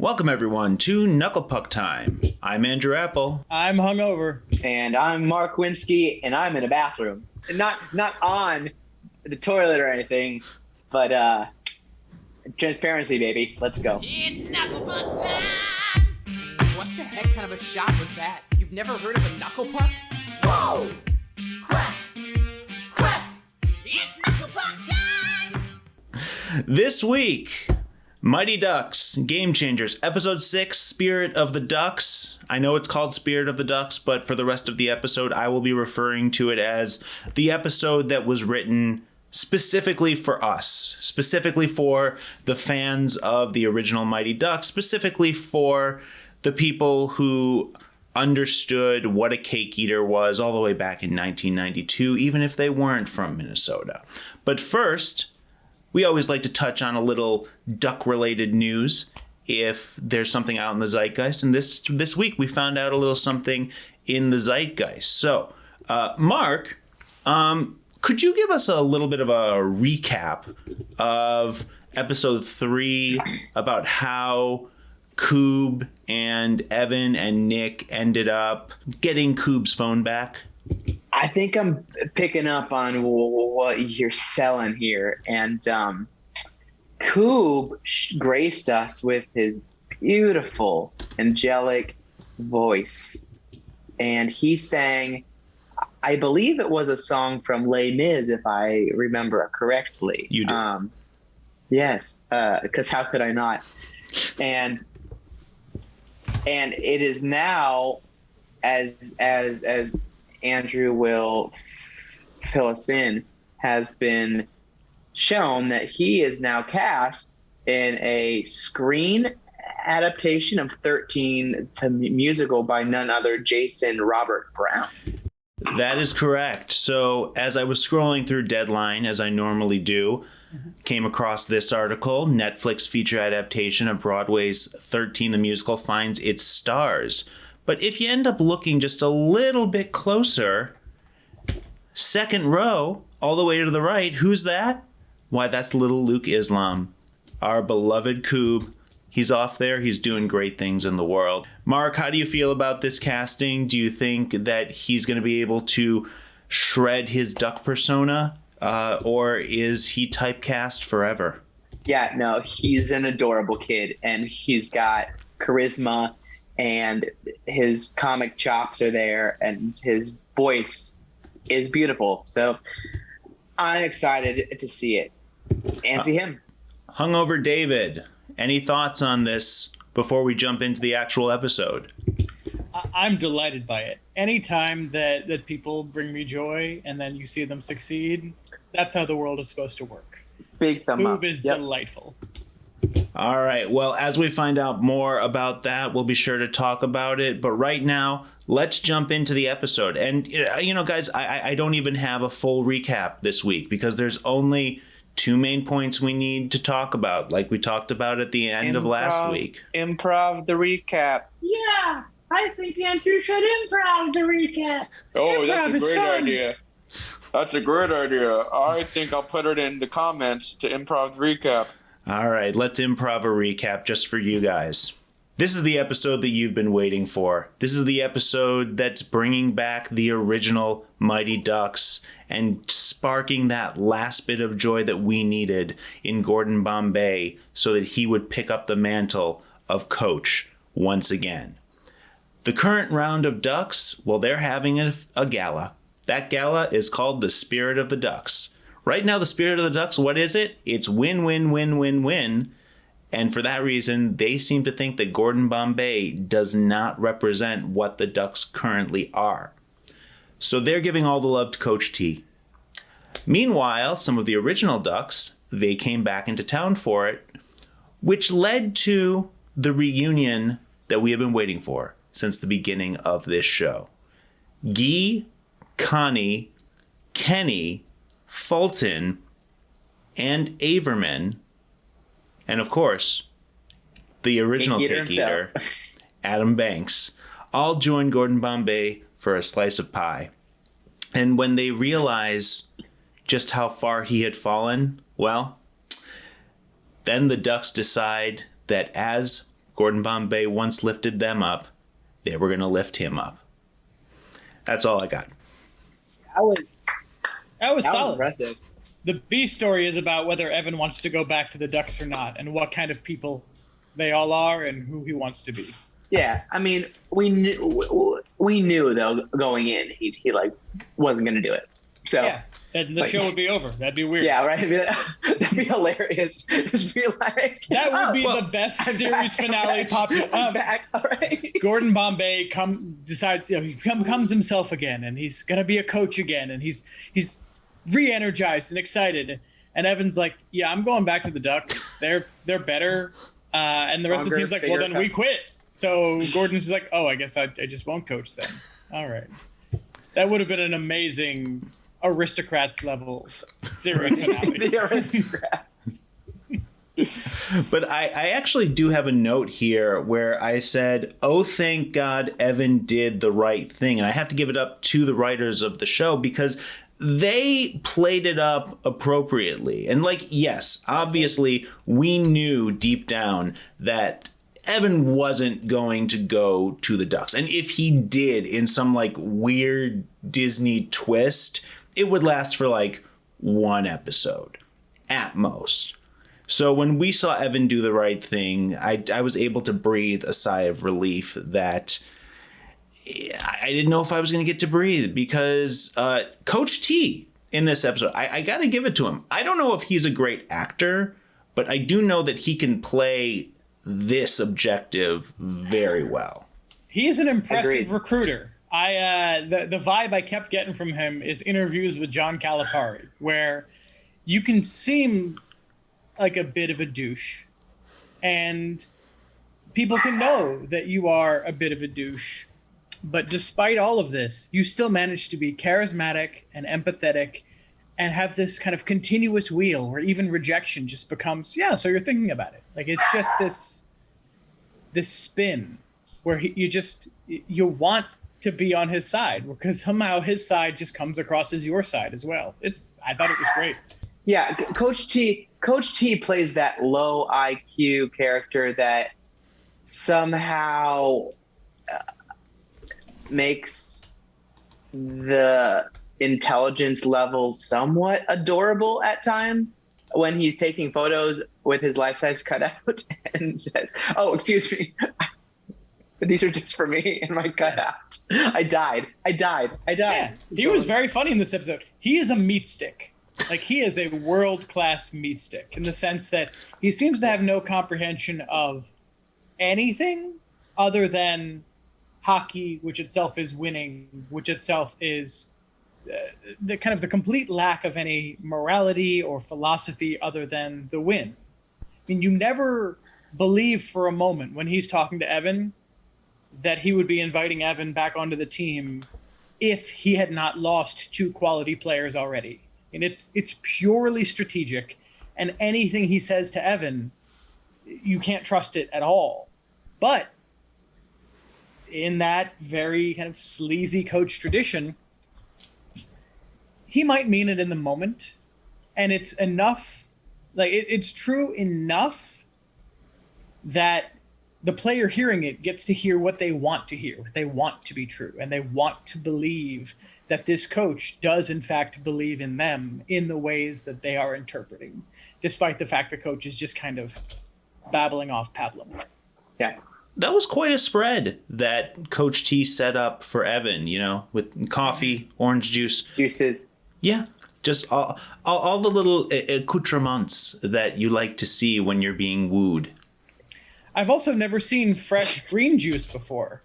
Welcome everyone to Knuckle Puck Time. I'm Andrew Apple. I'm hungover. And I'm Marc Winsky, and I'm in a bathroom. And not on the toilet or anything, but transparency, baby. Let's go. It's Knuckle Puck time! What the heck kind of a shot was that? You've never heard of a knuckle puck? Whoa! Crack! Crack! It's Knuckle Puck time! This week, Mighty Ducks, Game Changers, Episode 6, Spirit of the Ducks. I know it's called Spirit of the Ducks, but for the rest of the episode, I will be referring to it as the episode that was written specifically for us, specifically for the fans of the original Mighty Ducks, specifically for the people who understood what a cake eater was all the way back in 1992, even if they weren't from Minnesota. But first, we always like to touch on a little duck-related news if there's something out in the zeitgeist. And this week, we found out a little something in the zeitgeist. So, Marc, could you give us a little bit of a recap of Episode 3 about how Coob and Evan and Nick ended up getting Coob's phone back? I think I'm picking up on what you're selling here. And Coob graced us with his beautiful, angelic voice. And he sang, I believe it was a song from Les Mis, if I remember correctly. You did. Yes, because how could I not? And it is now, as Andrew will fill us in, has been shown that he is now cast in a screen adaptation of 13, the musical by none other Jason Robert Brown. That is correct. So as I was scrolling through Deadline, as I normally do, came across this article. Netflix feature adaptation of Broadway's 13, the musical, finds its stars. But if you end up looking just a little bit closer, second row, all the way to the right, who's that? Why, that's little Luke Islam, our beloved Coob. He's off there. He's doing great things in the world. Marc, how do you feel about this casting? Do you think that he's going to be able to shred his duck persona, or is he typecast forever? Yeah, no, he's an adorable kid, and he's got charisma, and his comic chops are there, and his voice is beautiful. So I'm excited to see it and see him. Hungover David, any thoughts on this before we jump into the actual episode? I'm delighted by it. Anytime that people bring me joy and then you see them succeed, that's how the world is supposed to work. Big thumb up. Coob is delightful. All right. Well, as we find out more about that, we'll be sure to talk about it. But right now, let's jump into the episode. And, you know, guys, I don't even have a full recap this week because there's only two main points we need to talk about, like we talked about at the end of last week. Improv the recap. Yeah, I think Andrew should improv the recap. Oh, Improv is that's a great fun. idea. That's a great idea. I think I'll put it in the comments to improv recap. All right, let's improv a recap just for you guys. This is the episode that you've been waiting for. This is the episode that's bringing back the original Mighty Ducks and sparking that last bit of joy that we needed in Gordon Bombay so that he would pick up the mantle of coach once again. The current round of Ducks, well, they're having a gala. That gala is called the Spirit of the Ducks. Right now, the Spirit of the Ducks, what is it? It's win, win, win, win, win. And for that reason, they seem to think that Gordon Bombay does not represent what the Ducks currently are. So they're giving all the love to Coach T. Meanwhile, some of the original Ducks, they came back into town for it, which led to the reunion that we have been waiting for since the beginning of this show. Guy, Connie, Kenny, Fulton, and Averman, and of course, the original cake eater, Adam Banks, all joined Gordon Bombay for a slice of pie. And when they realize just how far he had fallen, well, then the Ducks decide that as Gordon Bombay once lifted them up, they were going to lift him up. That's all I got. That was solid. impressive. The B story is about whether Evan wants to go back to the Ducks or not, and what kind of people they all are, and who he wants to be. Yeah, I mean, we knew though going in he like wasn't gonna do it. So Yeah, and the show would be over. That'd be weird. yeah, right. That'd be hilarious. Just be like, That would be the best series finale popular. Back, all right. Gordon Bombay decides he becomes himself again, and he's gonna be a coach again, and he's re-energized and excited. And Evan's like, "Yeah, I'm going back to the Ducks. They're better." And the rest of the team's like, "Well, then we quit." So Gordon's just like, "Oh, I guess I just won't coach then." All right, that would have been an amazing Aristocrats level series finale. The Aristocrats. But I actually do have a note here where I said, oh, thank God Evan did the right thing. And I have to give it up to the writers of the show because they played it up appropriately. And like, yes, obviously we knew deep down that Evan wasn't going to go to the Ducks. And if he did in some like weird Disney twist, it would last for like one episode at most. So when we saw Evan do the right thing, I was able to breathe a sigh of relief that I didn't know if I was going to get to breathe because Coach T in this episode, I got to give it to him. I don't know if he's a great actor, but I do know that he can play this objective very well. He's an impressive Agreed. recruiter. The vibe I kept getting from him is interviews with John Calipari, where you can seem like a bit of a douche, and people can know that you are a bit of a douche. But despite all of this, you still manage to be charismatic and empathetic and have this kind of continuous wheel where even rejection just becomes, yeah, so you're thinking about it. Like, it's just this spin where you want to be on his side because somehow his side just comes across as your side as well. I thought it was great. Yeah, Coach T plays that low IQ character that somehow makes the intelligence level somewhat adorable at times when he's taking photos with his life-size cutout and says, "Oh, excuse me, these are just for me and my cutout. I died. Yeah, he was very funny in this episode. He is a meat stick. Like, he is a world-class meat stick in the sense that he seems to have no comprehension of anything other than hockey, which itself is winning, which itself is the kind of the complete lack of any morality or philosophy other than the win. I mean, you never believe for a moment when he's talking to Evan that he would be inviting Evan back onto the team if he had not lost two quality players already. And it's purely strategic, and anything he says to Evan, you can't trust it at all. But in that very kind of sleazy coach tradition, he might mean it in the moment, and it's enough, like it's true enough that the player hearing it gets to hear what they want to hear, what they want to be true, and they want to believe that this coach does in fact believe in them in the ways that they are interpreting, despite the fact the coach is just kind of babbling off pablum. Yeah. That was quite a spread that Coach T set up for Evan, with coffee, orange juice. Juices. Yeah, just all the little accoutrements that you like to see when you're being wooed. I've also never seen fresh green juice before.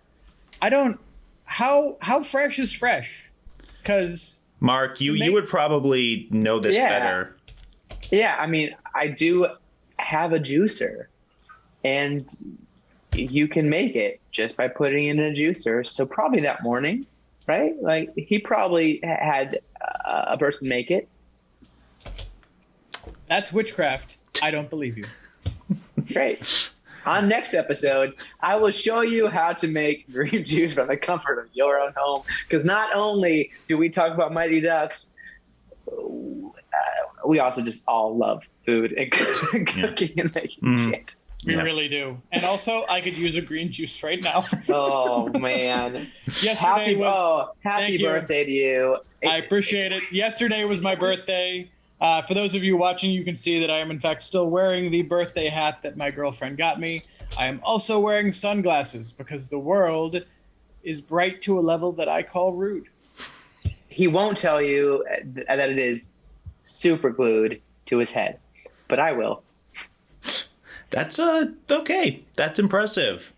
How fresh is fresh? Because Mark, you would probably know this better. Yeah, I mean, I do have a juicer, and you can make it just by putting it in a juicer. So probably that morning, right? Like, he probably had a person make it. That's witchcraft. I don't believe you. Great. On next episode, I will show you how to make green juice from the comfort of your own home. Because not only do we talk about Mighty Ducks, we also just all love food and cooking and making shit. We really do. And also, I could use a green juice right now. Oh man! Happy birthday to you! I appreciate it. Yesterday was my birthday. For those of you watching, you can see that I am in fact still wearing the birthday hat that my girlfriend got me. I am also wearing sunglasses because the world is bright to a level that I call rude. He won't tell you that it is super glued to his head, but I will. That's okay. That's impressive.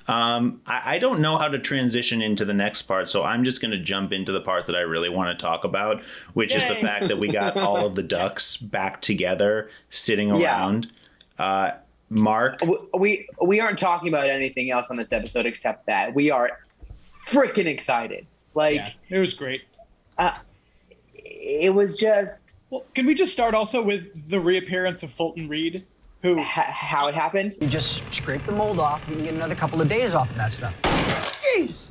I don't know how to transition into the next part, so I'm just going to jump into the part that I really want to talk about, which is the fact that we got all of the ducks back together, sitting around. Marc, we aren't talking about anything else on this episode except that we are freaking excited. Like, it was great. It was just. Well, can we just start also with the reappearance of Fulton Reed? How it happened? You just scrape the mold off, you can get another couple of days off of that stuff. Jeez.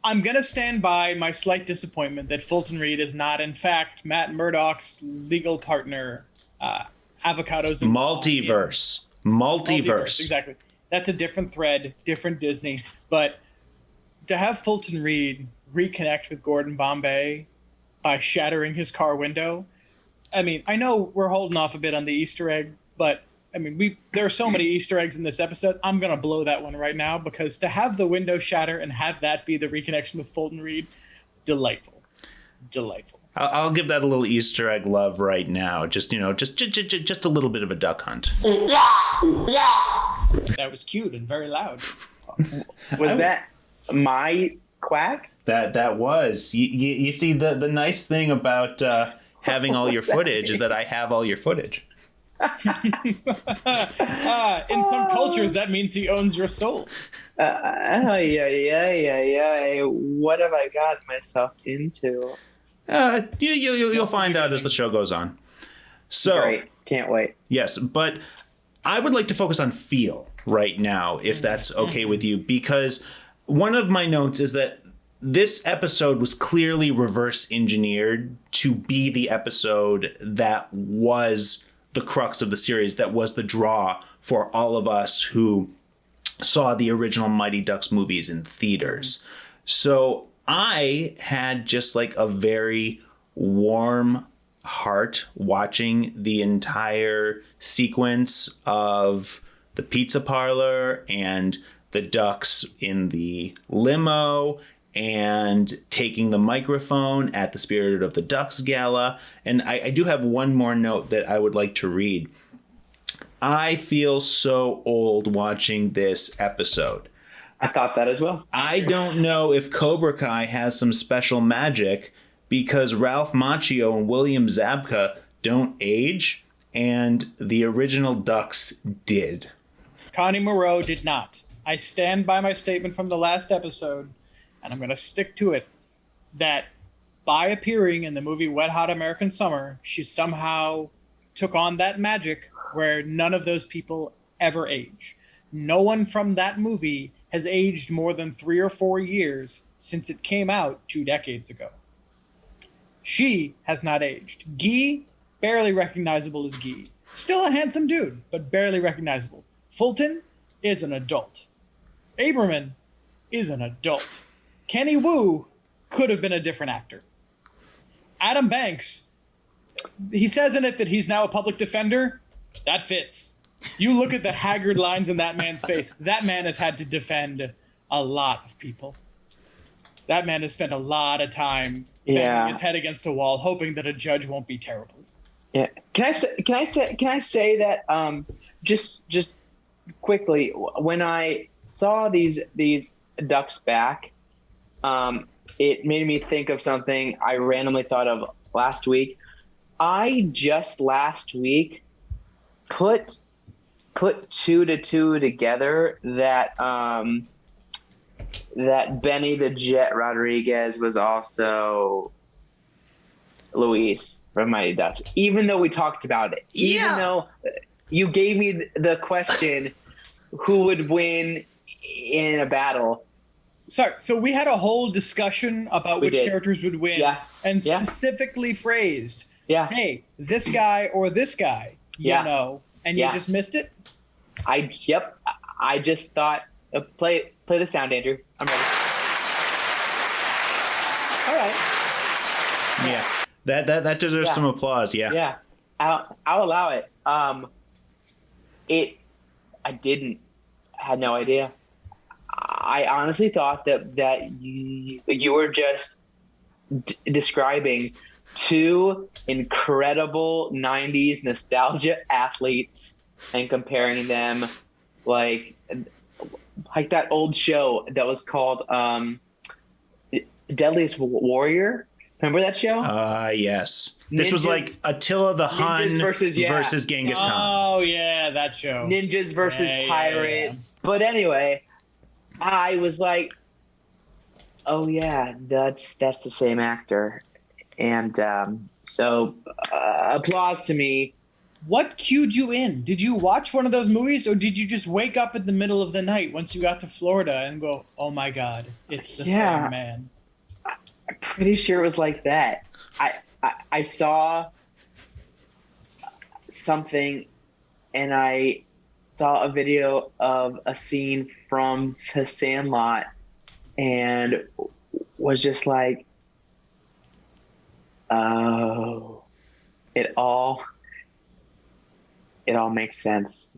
I'm going to stand by my slight disappointment that Fulton Reed is not, in fact, Matt Murdock's legal partner, Avocados. Multiverse. Exactly. That's a different thread, different Disney. But to have Fulton Reed reconnect with Gordon Bombay by shattering his car window, I mean, I know we're holding off a bit on the Easter egg, but I mean, there are so many Easter eggs in this episode. I'm going to blow that one right now because to have the window shatter and have that be the reconnection with Fulton Reed, delightful. I'll give that a little Easter egg love right now. Just a little bit of a duck hunt. That was cute and very loud. Was that my quack? That was. You see, the nice thing about having all your footage is that I have all your footage. In some cultures, that means he owns your soul. What have I got myself into? You'll find out as the show goes on. So, great. Can't wait. Yes, but I would like to focus on feel right now, if that's okay with you, because one of my notes is that this episode was clearly reverse engineered to be the episode that was the crux of the series, that was the draw for all of us who saw the original Mighty Ducks movies in theaters. So I had just like a very warm heart watching the entire sequence of the pizza parlor and the ducks in the limo and taking the microphone at the Spirit of the Ducks gala. And I do have one more note that I would like to read. I feel so old watching this episode. I thought that as well. I don't know if Cobra Kai has some special magic because Ralph Macchio and William Zabka don't age, and the original Ducks did. Connie Moreau did not. I stand by my statement from the last episode, and I'm going to stick to it, that by appearing in the movie Wet Hot American Summer, she somehow took on that magic where none of those people ever age. No one from that movie has aged more than 3 or 4 years since it came out 2 decades ago. She has not aged. Guy, barely recognizable as Guy. Still a handsome dude, but barely recognizable. Fulton is an adult. Aberman is an adult. Kenny Wu could have been a different actor. Adam Banks, he says in it that he's now a public defender. That fits. You look at the haggard lines in that man's face. That man has had to defend a lot of people. That man has spent a lot of time banging his head against a wall, hoping that a judge won't be terrible. Yeah. Can I say that just quickly, when I saw these ducks back, it made me think of something I randomly thought of last week. I just last week put 2 to 2 together that that Benny the Jet Rodriguez was also Luis from Mighty Ducks. Even though we talked about it, even though you gave me the question, who would win in a battle? Sorry, so we had a whole discussion about which characters would win, specifically phrased, hey, this guy or this guy, you know, and you just missed it? I just thought, play the sound, Andrew. I'm ready. All right. Yeah. That deserves some applause. Yeah. Yeah. I'll allow it. I had no idea. I honestly thought that you were just describing two incredible 90s nostalgia athletes and comparing them like that old show that was called Deadliest Warrior. Remember that show? Yes. This was like Attila the Hun versus Genghis Khan. Oh, yeah, that show. Ninjas versus pirates. Yeah. But anyway, I was like, oh, yeah, that's the same actor. And so applause to me. What cued you in? Did you watch one of those movies, or did you just wake up in the middle of the night once you got to Florida and go, oh, my God, it's the same man? I'm pretty sure it was like that. I saw something, and I saw a video of a scene from The Sandlot, and was just like, oh, it all makes sense.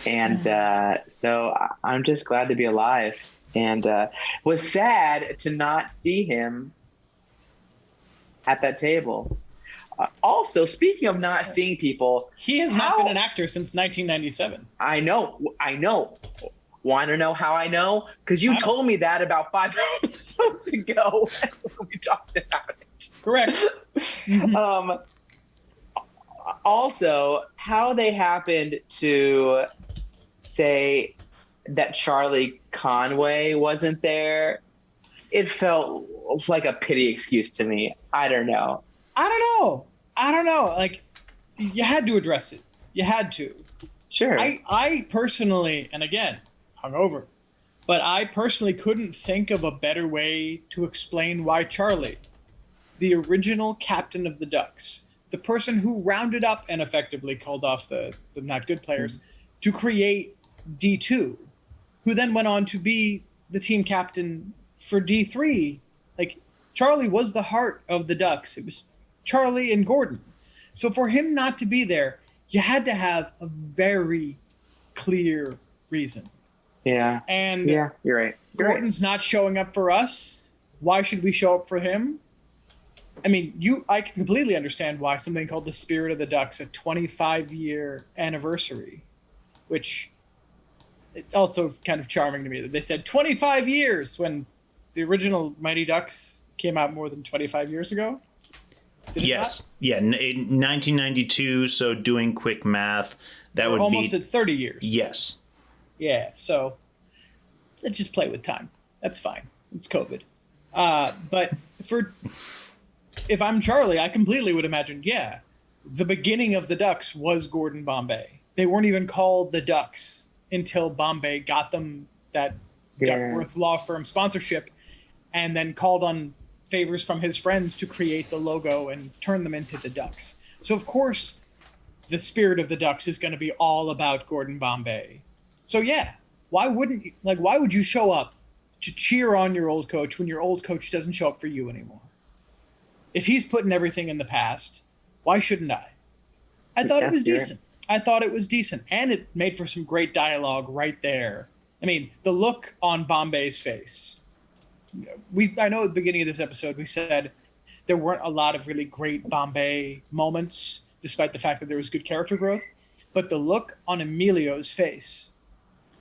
And so I'm just glad to be alive, and was sad to not see him at that table. Also, speaking of not seeing people, he has not been an actor since 1997. I know. Want to know how I know? Because you told me that about 5 episodes ago when we talked about it. Correct. Also, how they happened to say that Charlie Conway wasn't there, it felt like a pity excuse to me. I don't know. Like, you had to address it. You had to. Sure. I personally, and again, hungover, but I personally couldn't think of a better way to explain why Charlie, the original captain of the Ducks, the person who rounded up and effectively called off the not good players to create D2, who then went on to be the team captain for D3. Like, Charlie was the heart of the Ducks. It was Charlie and Gordon. So for him not to be there, you had to have a very clear reason. Yeah. And yeah, you're right. Gordon's not showing up for us. Why should we show up for him? I mean, I can completely understand why something called the Spirit of the Ducks, a 25-year anniversary, which it's also kind of charming to me that they said 25 years when the original Mighty Ducks came out more than 25 years ago. Yes. Yeah. In 1992. So doing quick math, that would be almost at 30 years. Yes. Yeah. So let's just play with time. That's fine. It's COVID. But if I'm Charlie, I completely would imagine, the beginning of the Ducks was Gordon Bombay. They weren't even called the Ducks until Bombay got them that Duckworth law firm sponsorship, and then called on favors from his friends to create the logo and turn them into the Ducks. So of course, the Spirit of the Ducks is going to be all about Gordon Bombay. So why would you show up to cheer on your old coach when your old coach doesn't show up for you anymore? If he's putting everything in the past, why shouldn't I? I thought it was decent. I thought it was decent. And it made for some great dialogue right there. I mean, the look on Bombay's face. I know at the beginning of this episode we said there weren't a lot of really great Bombay moments, despite the fact that there was good character growth. But the look on Emilio's face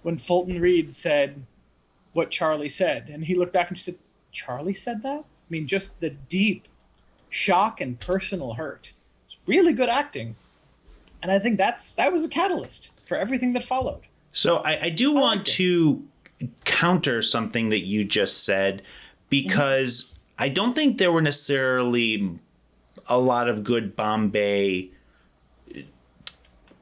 when Fulton Reed said what Charlie said, and he looked back and said, Charlie said that? I mean, just the deep shock and personal hurt. It's really good acting. And I think that was a catalyst for everything that followed. So I do want to counter something that you just said, because I don't think there were necessarily a lot of good Bombay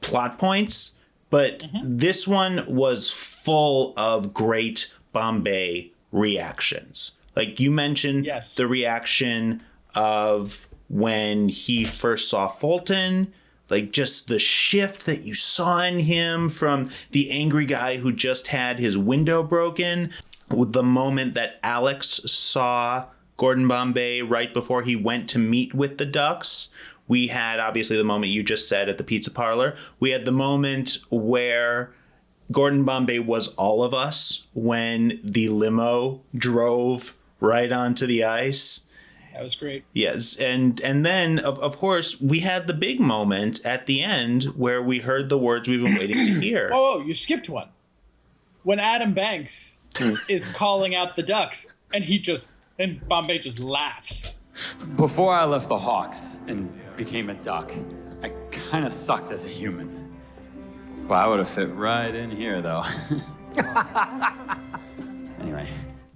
plot points, but this one was full of great Bombay reactions. Like you mentioned, the reaction of when he first saw Fulton Like just the shift that you saw in him from the angry guy who just had his window broken, with the moment that Alex saw Gordon Bombay right before he went to meet with the Ducks. We had obviously the moment you just said at the pizza parlor. We had the moment where Gordon Bombay was all of us when the limo drove right onto the ice. That was great. Yes, and then, of course, we had the big moment at the end where we heard the words we've been waiting to hear. Oh, you skipped one. When Adam Banks is calling out the Ducks, and Bombay just laughs. Before I left the Hawks and became a Duck, I kind of sucked as a human. Well, I would have fit right in here, though. Anyway.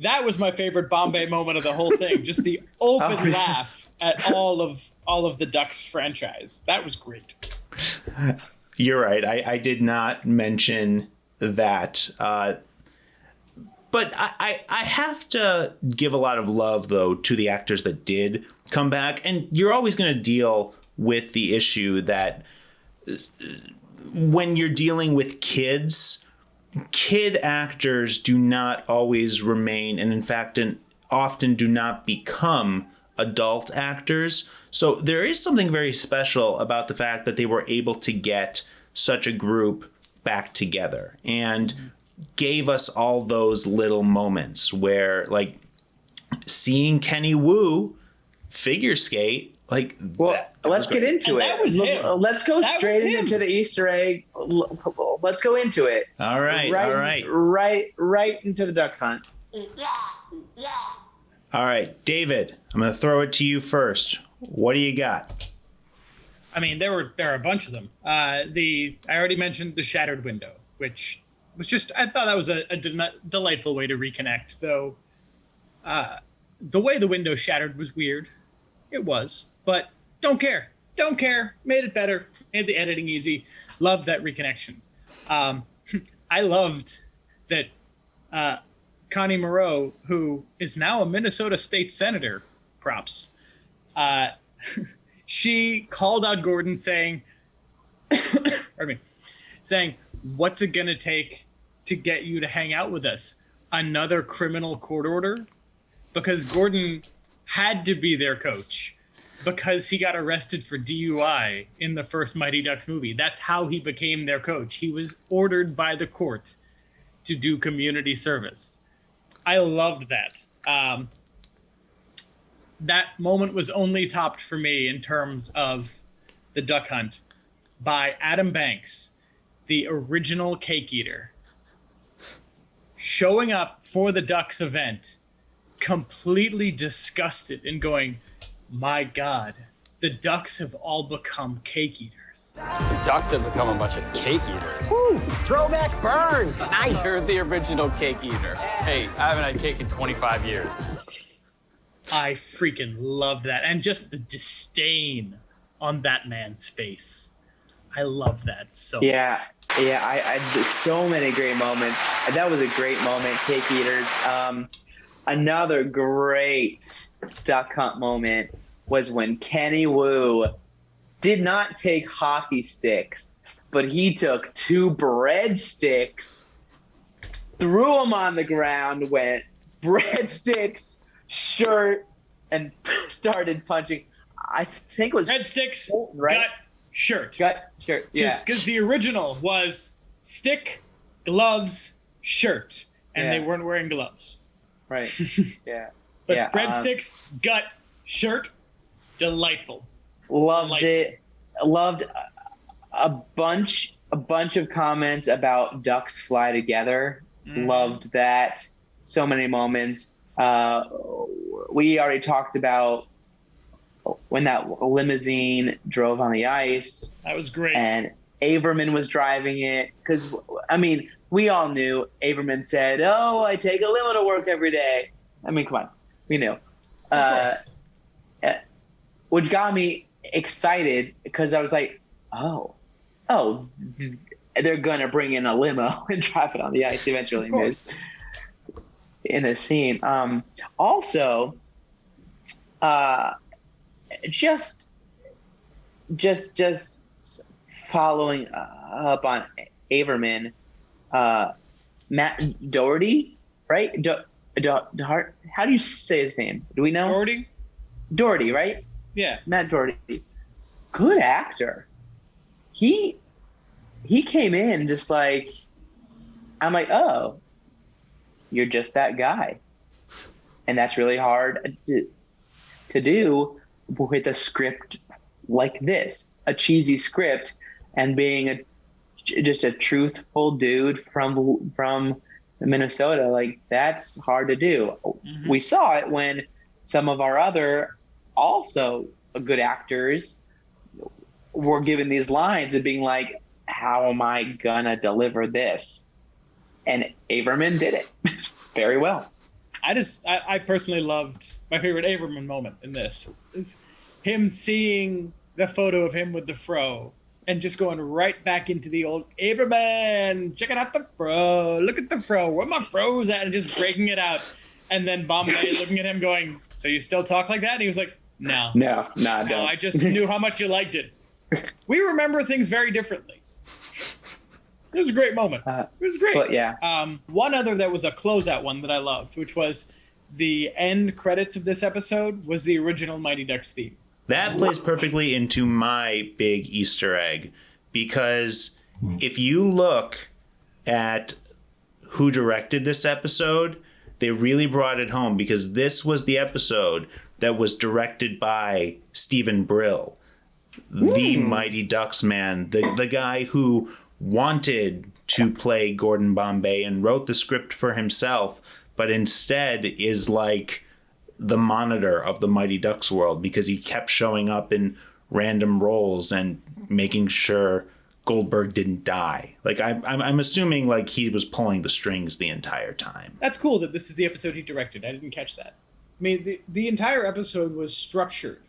That was my favorite Bombay moment of the whole thing. Just the open laugh at all of the Ducks franchise. That was great. You're right. I did not mention that. But I have to give a lot of love, though, to the actors that did come back. And you're always going to deal with the issue that when you're dealing with kids, kid actors do not always remain, and in fact, often do not become adult actors. So there is something very special about the fact that they were able to get such a group back together and gave us all those little moments where, like, seeing Kenny Wu figure skate, like, let's get into it. Let's go straight into the Easter egg. Let's go into it. All right. Right into the duck hunt. All right, David, I'm going to throw it to you first. What do you got? I mean, there are a bunch of them. I already mentioned the shattered window, which was just, I thought that was a delightful way to reconnect, though. The way the window shattered was weird. It was, but don't care. Made it better. Made the editing easy. Loved that reconnection. I loved that Connie Moreau, who is now a Minnesota state senator, props, she called out Gordon saying, saying, what's it going to take to get you to hang out with us? Another criminal court order? Because Gordon had to be their coach because he got arrested for DUI in the first Mighty Ducks movie. That's how he became their coach. He was ordered by the court to do community service. I loved that. That moment was only topped for me in terms of the duck hunt by Adam Banks, the original cake eater, showing up for the Ducks event, completely disgusted and going, my God, the Ducks have all become cake eaters. The Ducks have become a bunch of cake eaters. Woo! Throwback burn. Nice. You're the original cake eater. Hey, I haven't had cake in 25 years. I freaking love that. And just the disdain on that man's face. I love that so much. Yeah, I so many great moments. That was a great moment, cake eaters. Another great duck hunt moment was when Kenny Wu did not take hockey sticks, but he took 2 breadsticks, threw them on the ground, went breadsticks, shirt, and started punching. I think it was breadsticks, right? gut, shirt. Gut, shirt, yeah. Because the original was stick, gloves, shirt, and they weren't wearing gloves. Right. Yeah. But breadsticks, gut, shirt, delightful. Loved it. Loved a bunch of comments about ducks fly together. Loved that. So many moments. We already talked about when that limousine drove on the ice. That was great. And Averman was driving it because, I mean, we all knew. Averman said, "Oh, I take a limo to work every day." I mean, come on, we knew. Which got me excited because I was like, "Oh, they're gonna bring in a limo and drive it on the ice eventually." Of course. In the scene. Also, just following up on Averman, Matt Doherty, right? How do you say his name? Do we know? Doherty? Doherty, right? Yeah. Matt Doherty. Good actor. He came in just like, I'm like, oh, you're just that guy. And that's really hard to do with a script like this, a cheesy script, and being just a truthful dude from Minnesota. Like, that's hard to do. Mm-hmm. We saw it when some of our other also good actors were given these lines and being like, how am I gonna deliver this? And Averman did it very well. I personally loved, my favorite Averman moment in this is him seeing the photo of him with the fro and just going right back into the old Averman, checking out the fro, look at the fro, where my fro's at, and just breaking it out. And then Bombay looking at him going, so you still talk like that? And he was like, no, I just knew how much you liked it. We remember things very differently. It was a great moment. It was great. But yeah. One other that was a closeout one that I loved, which was the end credits of this episode, was the original Mighty Ducks theme. That plays perfectly into my big Easter egg, because if you look at who directed this episode, they really brought it home, because this was the episode that was directed by Stephen Brill, the Mighty Ducks man, the guy who wanted to play Gordon Bombay and wrote the script for himself, but instead is like the monitor of the Mighty Ducks world, because he kept showing up in random roles and making sure Goldberg didn't die. Like, I'm assuming like he was pulling the strings the entire time. That's cool that this is the episode he directed. I didn't catch that. I mean, the entire episode was structured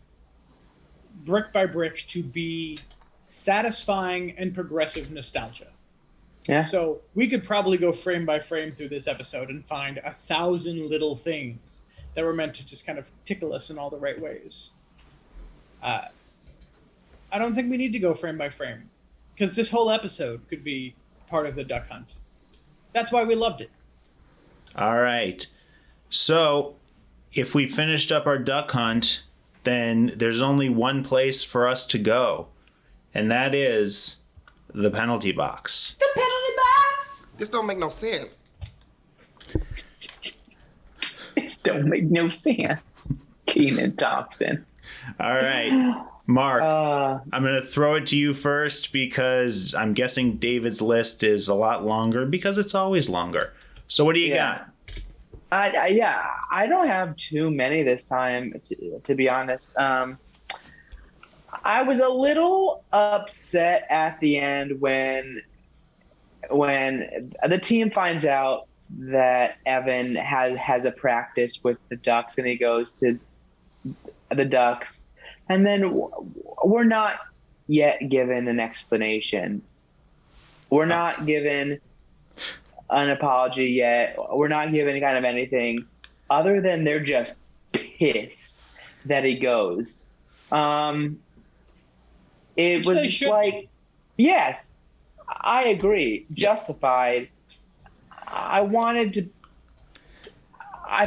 brick by brick to be satisfying and progressive nostalgia. Yeah. So we could probably go frame by frame through this episode and find 1,000 little things that were meant to just kind of tickle us in all the right ways. I don't think we need to go frame by frame, because this whole episode could be part of the Duck Hunt. That's why we loved it. All right. So if we finished up our Duck Hunt, then there's only one place for us to go, and that is the penalty box. The penalty box! This don't make no sense. This don't make no sense. Kenan Thompson. All right. Mark, I'm going to throw it to you first, because I'm guessing David's list is a lot longer, because it's always longer. So what do you got? I don't have too many this time, to be honest. I was a little upset at the end when the team finds out that Evan has a practice with the Ducks, and he goes to the Ducks, and then we're not yet given an explanation. We're not given an apology yet. We're not given kind of anything other than they're just pissed that he goes. It was like, yes, I agree. Justified. I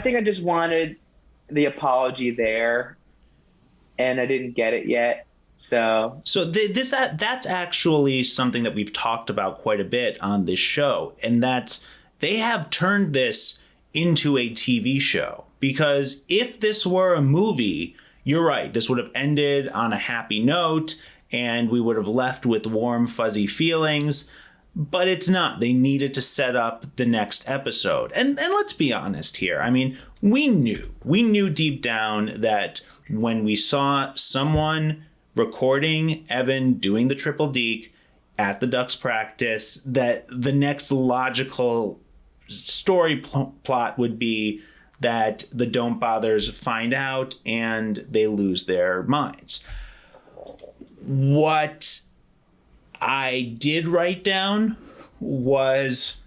think I just wanted the apology there, and I didn't get it yet. So that's actually something that we've talked about quite a bit on this show, and that's they have turned this into a TV show, because if this were a movie, you're right, this would have ended on a happy note and we would have left with warm, fuzzy feelings, but it's not. They needed to set up the next episode. And let's be honest here. I mean, we knew deep down that when we saw someone recording Evan doing the triple deke at the Ducks practice, that the next logical story plot would be that the Don't Bothers find out and they lose their minds. What I did write down was,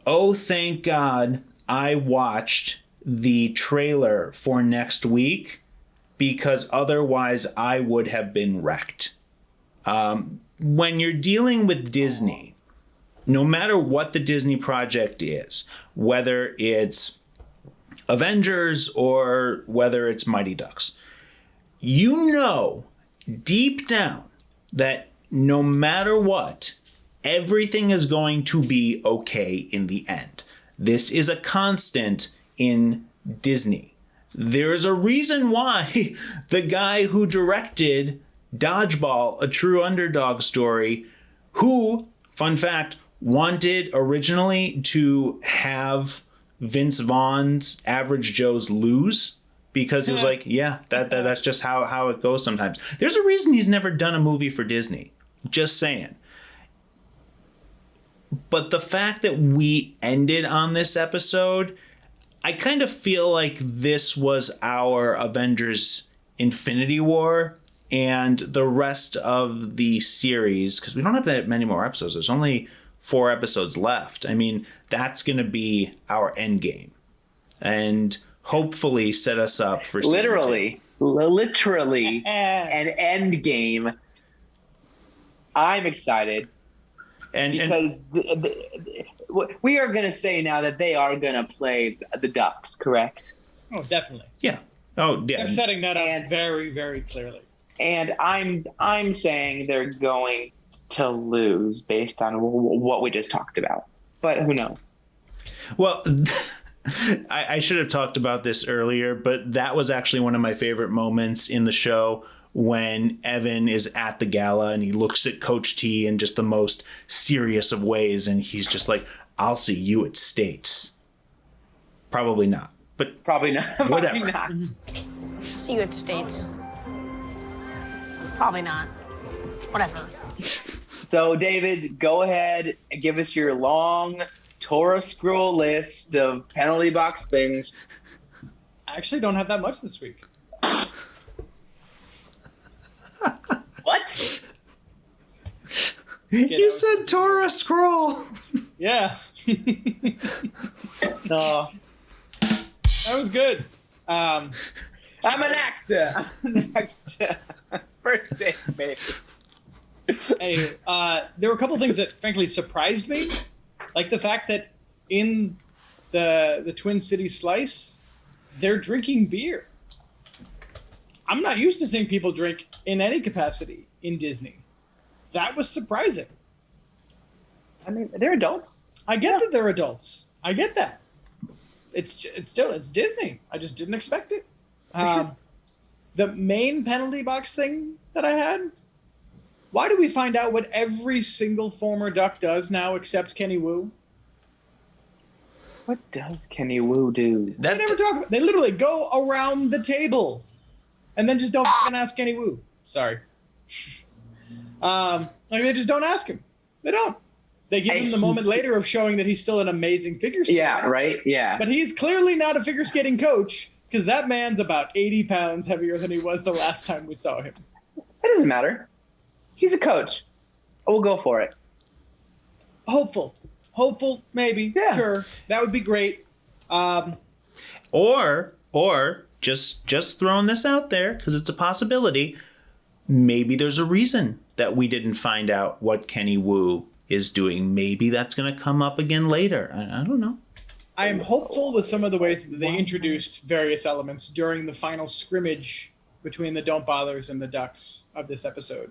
oh, thank God I watched the trailer for next week, because otherwise I would have been wrecked. when you're dealing with Disney, no matter what the Disney project is, whether it's Avengers or whether it's Mighty Ducks, you know deep down that no matter what, everything is going to be okay in the end. This is a constant in Disney. There's a reason why the guy who directed Dodgeball, A True Underdog Story, who, fun fact, wanted originally to have Vince Vaughn's Average Joe's lose, because he was like, yeah, that's just how it goes sometimes. There's a reason he's never done a movie for Disney. Just saying. But the fact that we ended on this episode, I kind of feel like this was our Avengers Infinity War, and the rest of the series, because we don't have that many more episodes. There's only 4 episodes left. I mean, that's going to be our end game. And hopefully set us up for literally an end game. I'm excited. Because we are going to say now that they are going to play the Ducks, correct? Oh, definitely. Yeah. Oh, yeah. They're setting that up very, very clearly. And I'm saying they're going to lose based on what we just talked about. But who knows? Well, I should have talked about this earlier, but that was actually one of my favorite moments in the show, when Evan is at the gala and he looks at Coach T in just the most serious of ways, and he's just like, I'll see you at States. Probably not. But probably not. Whatever. Probably not. See you at States. Probably not. Whatever. So, David, go ahead and give us your long Torah scroll list of penalty box things. I actually don't have that much this week. What? You said Torah scroll. Yeah. No. That was good. I'm an actor. First day, baby. Anyway, there were a couple things that frankly surprised me, like the fact that in the Twin Cities slice, they're drinking beer. I'm not used to seeing people drink in any capacity in Disney. That was surprising. I mean, they're adults. I get that they're adults. I get that. It's Disney. I just didn't expect it. Sure. The main penalty box thing that I had. Why do we find out what every single former Duck does now except Kenny Wu? What does Kenny Wu do? They never talk about. They literally go around the table, and then just don't fucking ask Kenny Wu. Sorry. Like they just don't ask him. They don't. They give him the moment later of showing that he's still an amazing figure skater. Yeah, right? Yeah. But he's clearly not a figure skating coach, because that man's about 80 pounds heavier than he was the last time we saw him. It doesn't matter. He's a coach. We'll go for it. Hopeful, maybe. Yeah. Sure. That would be great. Or just throwing this out there, because it's a possibility, maybe there's a reason that we didn't find out what Kenny Wu is doing. Maybe that's going to come up again later. I don't know. I am hopeful with some of the ways that they introduced various elements during the final scrimmage between the Don't Bothers and the Ducks of this episode,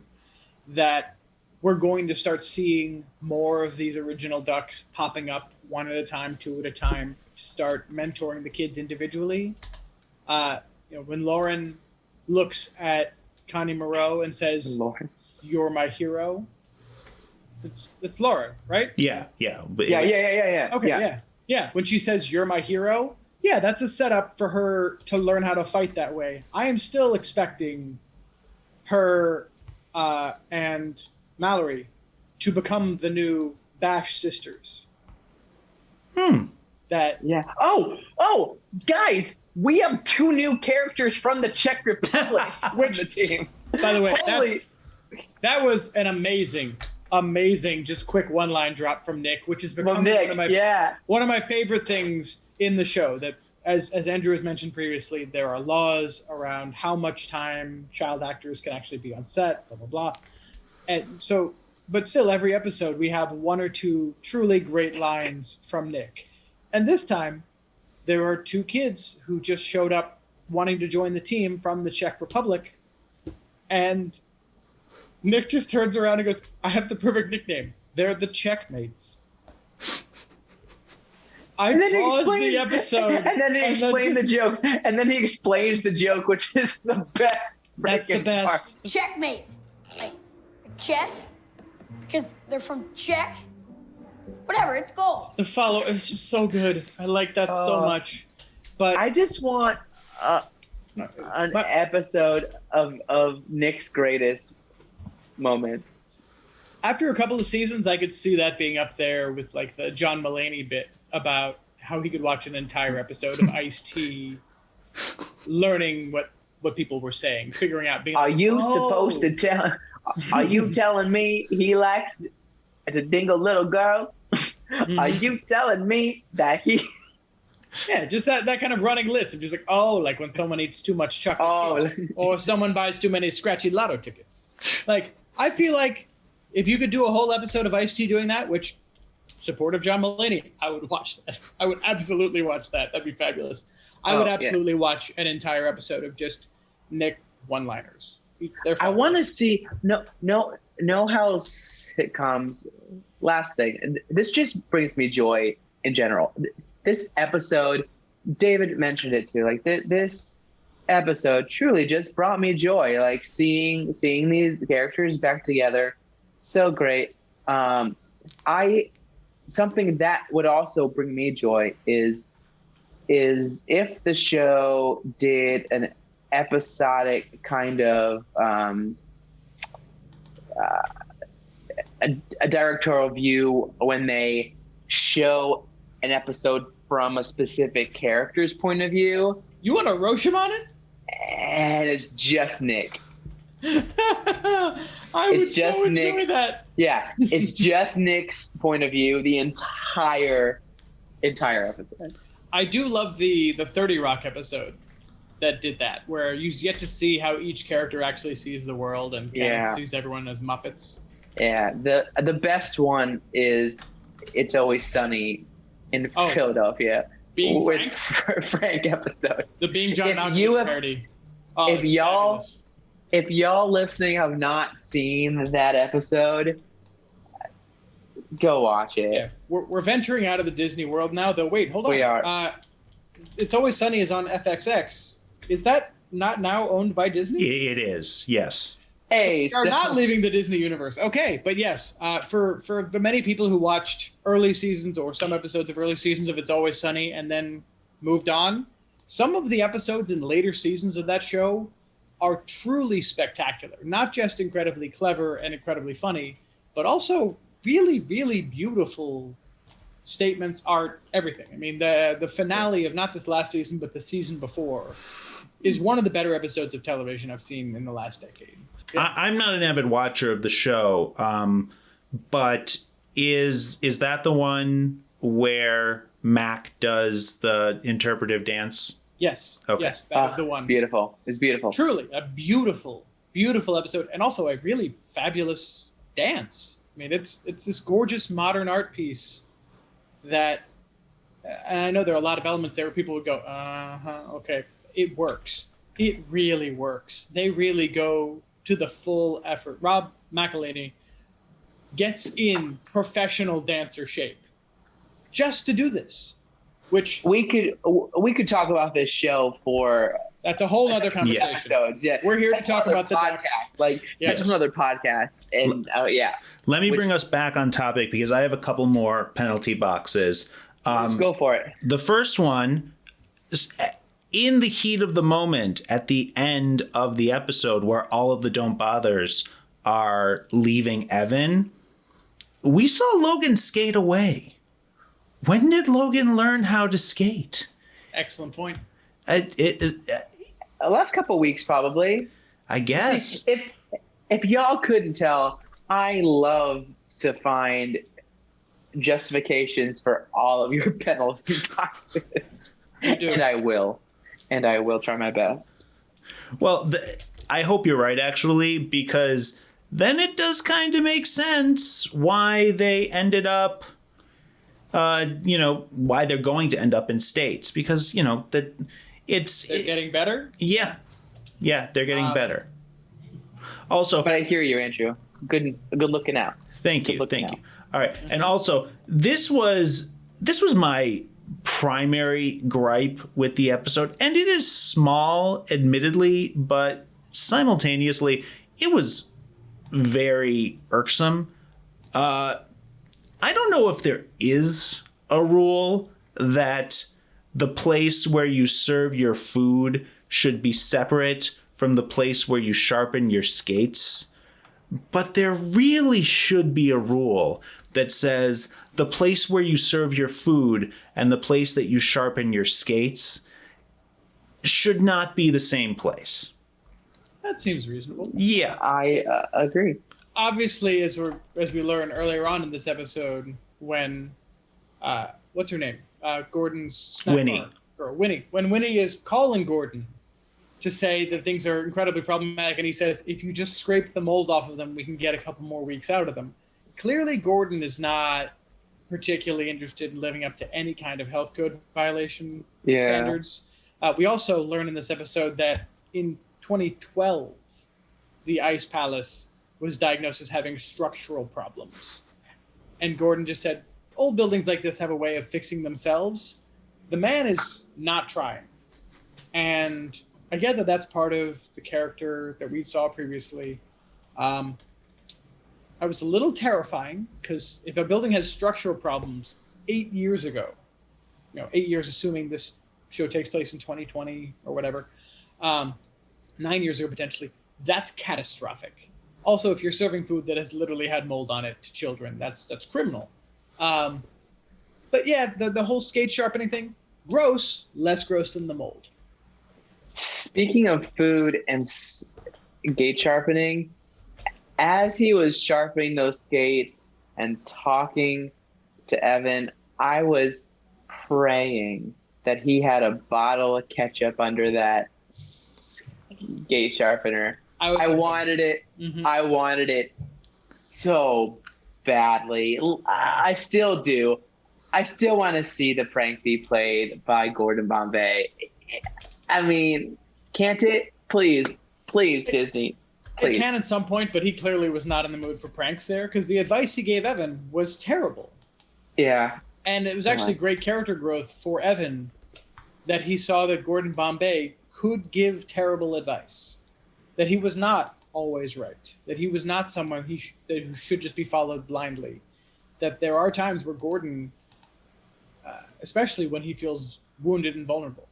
that we're going to start seeing more of these original Ducks popping up one at a time, two at a time, to start mentoring the kids individually. When Lauren looks at Connie Moreau and says, Lauren, "You're my hero," it's Lauren, right? Yeah. But yeah. Okay, yeah. When she says, "You're my hero," yeah, that's a setup for her to learn how to fight that way. I am still expecting her and Mallory to become the new Bash sisters. Oh, guys, we have 2 new characters from the Czech Republic with the team. By the way, that was an amazing, just quick one-line drop from Nick, which has become one of my favorite things in the show. That, as Andrew has mentioned previously, there are laws around how much time child actors can actually be on set, blah, blah, blah. And so, but still, every episode we have one or two truly great lines from Nick. And this time, there are two kids who just showed up wanting to join the team from the Czech Republic. And Nick just turns around and goes, I have the perfect nickname. They're the Checkmates. I paused the episode. And then he explained the joke. And then he explains the joke, which is the best. That's the best. Part. Checkmates. Like chess? Because they're from Czech? Whatever, it's gold. The follow is just so good. I like that so much. But I just want an episode of Nick's greatest moments. After a couple of seasons, I could see that being up there with like the John Mulaney bit about how he could watch an entire episode of Ice-T learning what people were saying, figuring out being Are like, you supposed to tell? Are you telling me he likes to dingle little girls? Are you telling me that he? Yeah, just that kind of running list of just like, like when someone eats too much chocolate chip, or someone buys too many scratchy lotto tickets. Like, I feel like if you could do a whole episode of Ice-T doing that, which support of John Mulaney, I would watch that. I would absolutely watch that. That'd be fabulous. I would absolutely watch an entire episode of just Nick one-liners. I want to see no how sitcoms. Last thing, and this just brings me joy in general. This episode, David mentioned it too. Like this episode truly just brought me joy. Like seeing these characters back together, so great. Something that would also bring me joy is if the show did an episodic kind of a directorial view when they show an episode from a specific character's point of view. You want to Rosham on it? And it's just Nick. I would so enjoy that. Yeah, it's just Nick's point of view the entire episode. I do love the 30 Rock episode that did that, where you get to see how each character actually sees the world, and Kenan sees everyone as Muppets. Yeah, the best one is It's Always Sunny in Philadelphia. Being with Frank? Frank episode. The Being John Malkovich parody. If y'all listening have not seen that episode, go watch it. Yeah, we're venturing out of the Disney world now, though. Wait, hold on. We are. It's Always Sunny is on FXX. Is that not now owned by Disney? It is, yes. Hey, they're not leaving the Disney universe. Okay, but yes, for the many people who watched early seasons or some episodes of early seasons of It's Always Sunny and then moved on, some of the episodes in later seasons of that show are truly spectacular. Not just incredibly clever and incredibly funny, but also really, really beautiful statements, art, everything. I mean, the finale of not this last season, but the season before is one of the better episodes of television I've seen in the last decade. I'm not an avid watcher of the show, but is that the one where Mac does the interpretive dance? Yes. Okay. Yes, that is the one. Beautiful. It's beautiful. Truly, a beautiful, beautiful episode, and also a really fabulous dance. I mean, it's this gorgeous modern art piece that, and I know there are a lot of elements there where people would go, okay. It works. It really works. They really go to the full effort. Rob McElhenney gets in professional dancer shape just to do this, which we could talk about this show for. That's a whole other conversation. Episodes. Yeah, we're here to talk about the podcast. That's another podcast, and Let me bring us back on topic because I have a couple more penalty boxes. Let's go for it. The first one is in the heat of the moment at the end of the episode where all of the Don't Bothers are leaving Evan. We saw Logan skate away. When did Logan learn how to skate? Excellent point. The last couple of weeks, probably. I guess. If y'all couldn't tell, I love to find justifications for all of your penalty boxes. And I will. And I will try my best. Well, I hope you're right, actually, because then it does kind of make sense why they ended up, why they're going to end up in states, because, they're getting better. Yeah, they're getting better. Also, but I hear you, Andrew. Good looking out. Thank you. All right, and also this was my primary gripe with the episode, and it is small, admittedly, but simultaneously, it was very irksome. I don't know if there is a rule that the place where you serve your food should be separate from the place where you sharpen your skates, but there really should be a rule that says the place where you serve your food and the place that you sharpen your skates should not be the same place. That seems reasonable. Yeah, I agree. Obviously, as we learned earlier on in this episode, when what's her name? Gordon's Winnie. Girl, Winnie. When Winnie is calling Gordon to say that things are incredibly problematic, and he says, if you just scrape the mold off of them, we can get a couple more weeks out of them. Clearly, Gordon is not particularly interested in living up to any kind of health code violation standards. We also learn in this episode that in 2012, the Ice Palace was diagnosed as having structural problems. And Gordon just said, old buildings like this have a way of fixing themselves. The man is not trying. And I get that that's part of the character that we saw previously. I was a little terrifying, because if a building has structural problems 8 years ago, 8 years assuming this show takes place in 2020 or whatever, 9 years ago potentially, that's catastrophic. Also, if you're serving food that has literally had mold on it to children, that's criminal. But yeah, the whole skate sharpening thing, gross, less gross than the mold. Speaking of food and skate sharpening, as he was sharpening those skates and talking to Evan, I was praying that he had a bottle of ketchup under that skate sharpener. I wanted it. Mm-hmm. I wanted it so badly. I still do. I still want to see the prank be played by Gordon Bombay. I mean, can't it? Please, Disney. Please. It can at some point, but he clearly was not in the mood for pranks there, because the advice he gave Evan was terrible. Yeah. And it was actually great character growth for Evan that he saw that Gordon Bombay could give terrible advice, that he was not always right, that he was not someone who should just be followed blindly, that there are times where Gordon, especially when he feels wounded and vulnerable,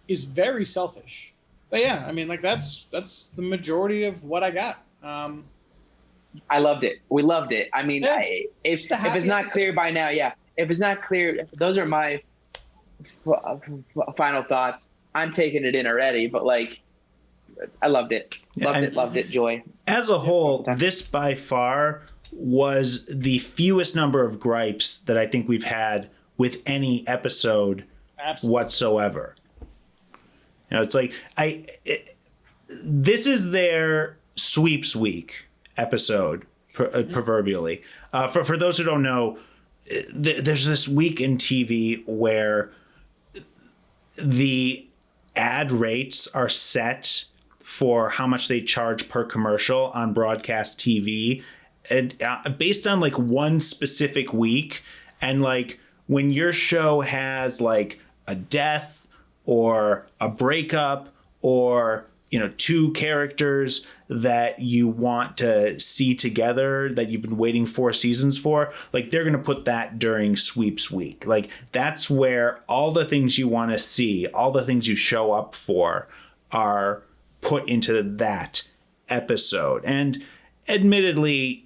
is very selfish. But yeah, I mean, like that's the majority of what I got. I loved it. We loved it. I mean, yeah, if it's not clear by now, if it's not clear, those are my final thoughts. I'm taking it in already, but like, I loved it. Loved it. Joy. As a whole, this by far was the fewest number of gripes that I think we've had with any episode whatsoever. It's like this is their sweeps week episode, proverbially. For those who don't know, there's this week in TV where the ad rates are set for how much they charge per commercial on broadcast TV, and based on like one specific week. And like when your show has like a death or a breakup or, two characters that you want to see together that you've been waiting 4 seasons for, like they're going to put that during sweeps week. Like that's where all the things you want to see, all the things you show up for are put into that episode. And admittedly,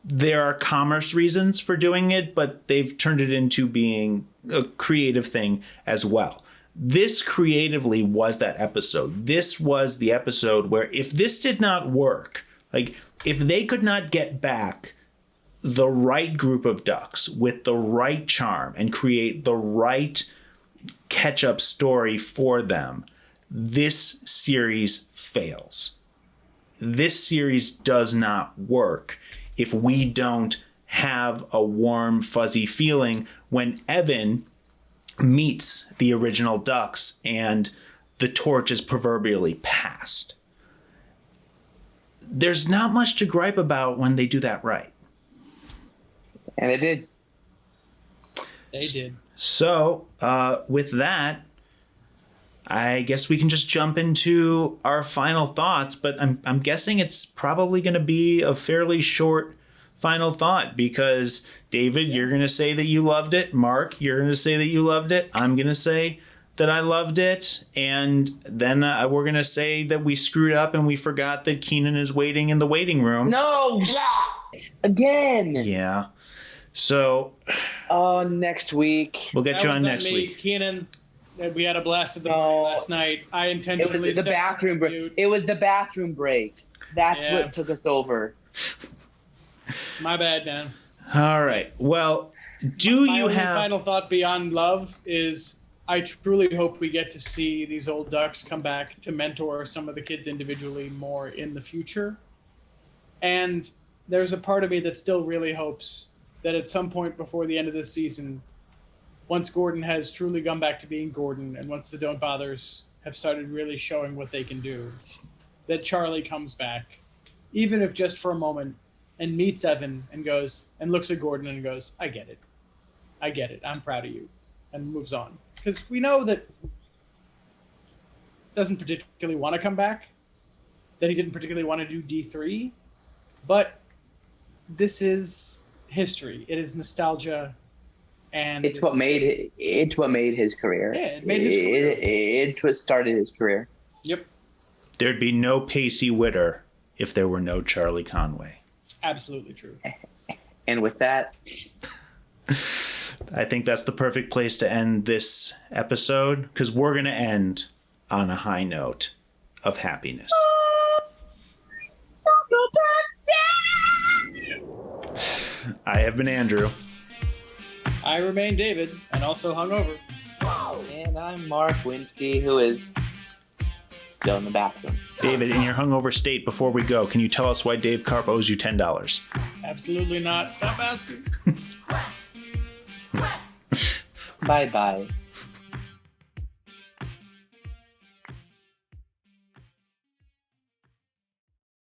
there are commerce reasons for doing it, but they've turned it into being a creative thing as well. This creatively was that episode. This was the episode where if this did not work, like if they could not get back the right group of ducks with the right charm and create the right catch-up story for them, this series fails. this series does not work if we don't have a warm, fuzzy feeling when Evan meets the original Ducks and the torch is proverbially passed. There's not much to gripe about when they do that right. And they did. They did. So, with that, I guess we can just jump into our final thoughts, but I'm guessing it's probably going to be a fairly short final thought because, David, you're going to say that you loved it. Mark, you're going to say that you loved it. I'm going to say that I loved it. And then we're going to say that we screwed up and we forgot that Kenan is waiting in the waiting room. No! Again! Yeah. So... next week. We'll get you on next week. Kenan, we had a blast at the party last night. I intentionally... It was the bathroom break. It was the bathroom break. That's what took us over. My bad, man. All right. Well, my final thought beyond love is I truly hope we get to see these old Ducks come back to mentor some of the kids individually more in the future. And there's a part of me that still really hopes that at some point before the end of this season, once Gordon has truly gone back to being Gordon and once the Don't Bothers have started really showing what they can do, that Charlie comes back, even if just for a moment, and meets Evan and goes and looks at Gordon and goes, I get it. I'm proud of you, and moves on. Because we know that doesn't particularly want to come back, that he didn't particularly want to do D3, but this is history. It is nostalgia, and it's what made his career. Yeah, it made his career. It what started his career. Yep. There'd be no Pacey Witter if there were no Charlie Conway. Absolutely true. And with that, I think that's the perfect place to end this episode because we're going to end on a high note of happiness. I have been Andrew. I remain David, and also hungover. And I'm Mark Winsky, who is still in the bathroom. David, in your hungover state, before we go, can you tell us why Dave Karp owes you $10? Absolutely not. Stop asking. Bye-bye.